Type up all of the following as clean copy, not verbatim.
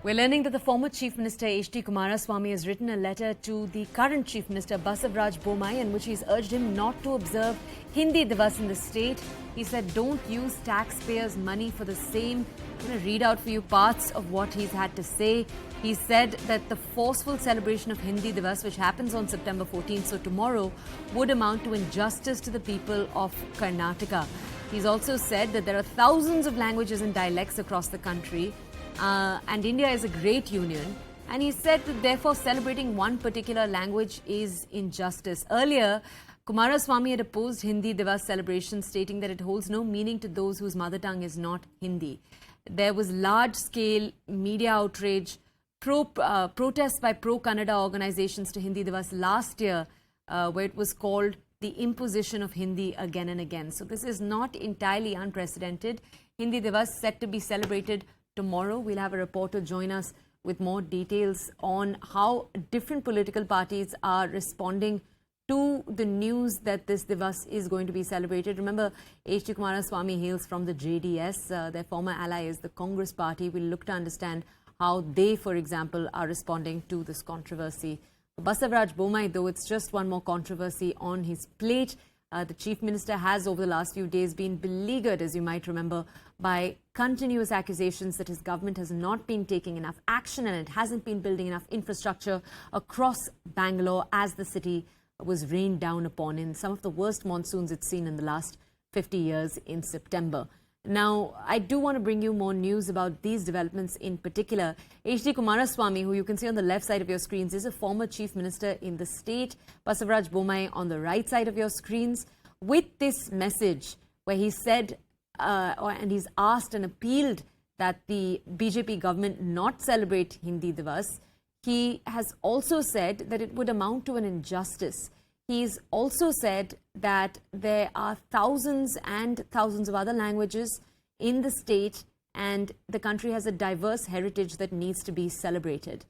We're learning that the former Chief Minister HDK Kumaraswamy has written a letter to the current Chief Minister Basavaraj Bommai in which he's urged him not to observe Hindi Diwas in the state. He said, don't use taxpayers' money for the same. I'm going to read out for you parts of what he's had to say. He said that the forceful celebration of Hindi Diwas, which happens on September 14th, so tomorrow, would amount to injustice to the people of Karnataka. He's also said that there are thousands of languages and dialects across the country. And India is a great union. And he said that therefore celebrating one particular language is injustice. Earlier, Kumaraswamy had opposed Hindi Diwas celebration, stating that it holds no meaning to those whose mother tongue is not Hindi. There was large-scale media outrage, protests by pro-Kannada organizations to Hindi Diwas last year, where it was called the imposition of Hindi again and again. So this is not entirely unprecedented. Hindi Diwas set to be celebrated tomorrow. We'll have a reporter join us with more details on how different political parties are responding to the news that this Divas is going to be celebrated. Remember, HDK Kumaraswamy hails from the JDS. Their former ally is the Congress party. We'll look to understand how they, for example, are responding to this controversy. Basavaraj Bommai, though, it's just one more controversy on his plate. The Chief Minister has, over the last few days, been beleaguered, as you might remember, by continuous accusations that his government has not been taking enough action and it hasn't been building enough infrastructure across Bangalore as the city was rained down upon in some of the worst monsoons it's seen in the last 50 years in September. Now, I do want to bring you more news about these developments in particular. HDK Kumaraswamy, who you can see on the left side of your screens, is a former Chief Minister in the state. Basavaraj Bommai on the right side of your screens, with this message where he said, and he's asked and appealed that the BJP government not celebrate Hindi Divas. He has also said that it would amount to an injustice. He's also said that there are thousands and thousands of other languages in the state and the country has a diverse heritage that needs to be celebrated.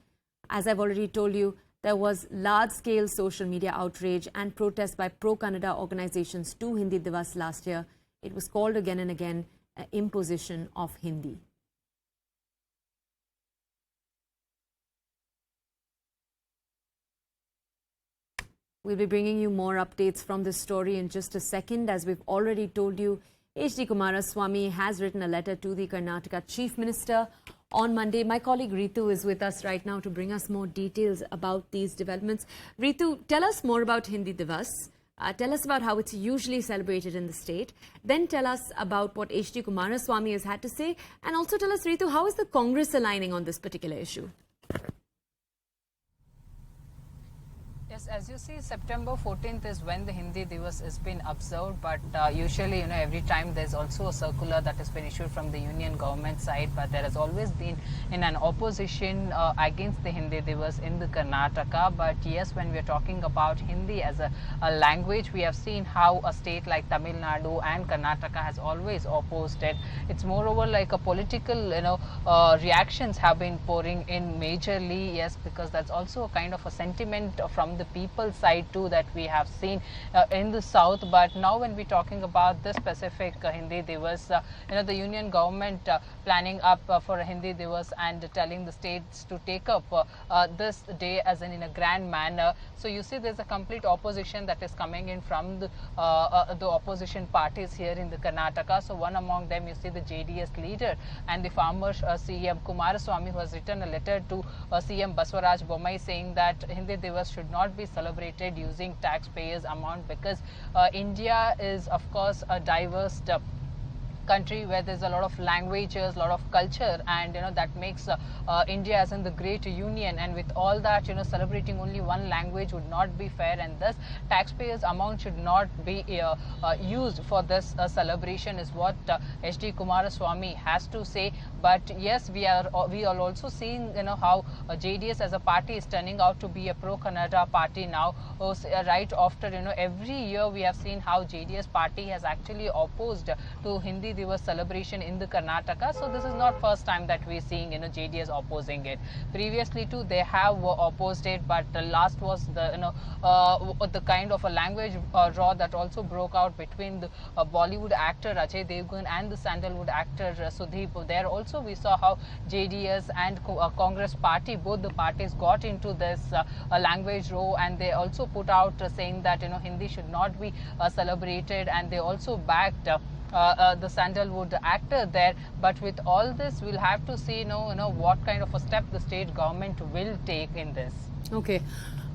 As I've already told you, there was large-scale social media outrage and protests by pro-Kannada organizations to Hindi Divas last year. It was called again and again an imposition of Hindi. We'll be bringing you more updates from this story in just a second. As we've already told you, HDK Kumaraswamy has written a letter to the Karnataka Chief Minister on Monday. My colleague Ritu is with us right now to bring us more details about these developments. Ritu, tell us more about Hindi Divas. Tell us about how it's usually celebrated in the state. Then tell us about what HDK Kumaraswamy has had to say. And also tell us, Ritu, how is the Congress aligning on this particular issue? Yes, as you see, September 14th is when the Hindi Diwas has been observed, but usually, every time there's also a circular that has been issued from the union government side, but there has always been an opposition against the Hindi Diwas in the Karnataka. But yes, when we're talking about Hindi as a language, we have seen how a state like Tamil Nadu and Karnataka has always opposed it. It's moreover like a political, reactions have been pouring in majorly, yes, because that's also a kind of a sentiment from the people side too that we have seen in the south. But now when we're talking about this specific Hindi Divas, the union government planning up for a Hindi Divas and telling the states to take up this day as in a grand manner. So you see there's a complete opposition that is coming in from the opposition parties here in the Karnataka. So one among them, you see the JDS leader and the former CM Kumaraswamy, who has written a letter to CM Basavaraj Bommai saying that Hindi Divas should not be celebrated using taxpayers' amount, because India is of course a diverse country where there's a lot of languages, a lot of culture, and that makes India as in the great union. And with all that, celebrating only one language would not be fair, and thus taxpayers amount should not be used for this celebration, is what HDK Kumaraswamy has to say. But yes, we are also seeing how JDS as a party is turning out to be a pro-Kannada party now. Right after every year we have seen how JDS party has actually opposed to Hindi Diwas celebration in the Karnataka. So this is not first time that we're seeing JDS opposing it. Previously too they have opposed it, but last was the kind of a language raw that also broke out between the Bollywood actor Ajay Devgan and the Sandalwood actor Sudeep. There also we saw how JDS and Congress party, both the parties got into this language row, and they also put out saying that Hindi should not be celebrated, and they also backed the Sandalwood actor there. But with all this, we'll have to see what kind of a step the state government will take in this. Okay.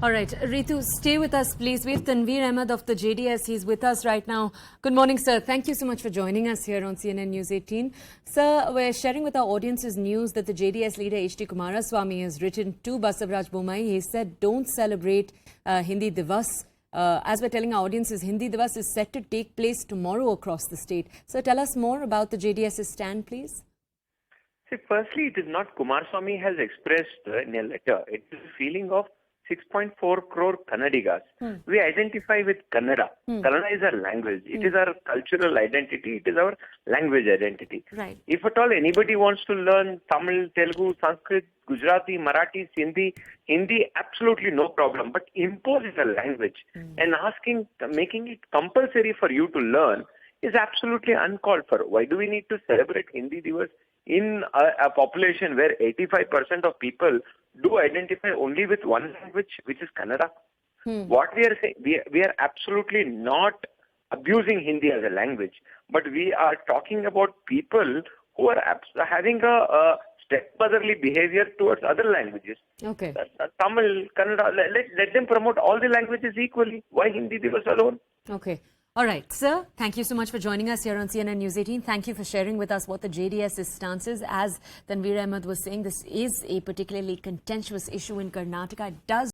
All right. Ritu, stay with us, please. We have Tanveer Ahmed of the JDS. He's with us right now. Good morning, sir. Thank you so much for joining us here on CNN News 18. Sir, we're sharing with our audiences news that the JDS leader HD Kumaraswamy has written to Basavaraj Bommai. He said, don't celebrate Hindi Diwas. As we're telling our audiences, Hindi Diwas is set to take place tomorrow across the state. So tell us more about the JDS's stand, please. See, firstly, it is not Kumaraswamy has expressed in a letter. It is a feeling of 6.4 crore Kannadigas. We identify with Kannada. Kannada is our language. It is our cultural identity. It is our language identity. Right. If at all anybody wants to learn Tamil, Telugu, Sanskrit, Gujarati, Marathi, Hindi, absolutely no problem. But imposing a language and making it compulsory for you to learn is absolutely uncalled for. Why do we need to celebrate Hindi Diwas in a population where 85% of people do identify only with one language, which is Kannada? What we are saying, we are absolutely not abusing Hindi as a language, but we are talking about people who are having a stepmotherly behavior towards other languages. Okay. Tamil, Kannada, let them promote all the languages equally. Why Hindi Diwas alone? Okay. All right, sir, thank you so much for joining us here on CNN News 18. Thank you for sharing with us what the JDS's stance is. As Tanveer Ahmed was saying, this is a particularly contentious issue in Karnataka. It does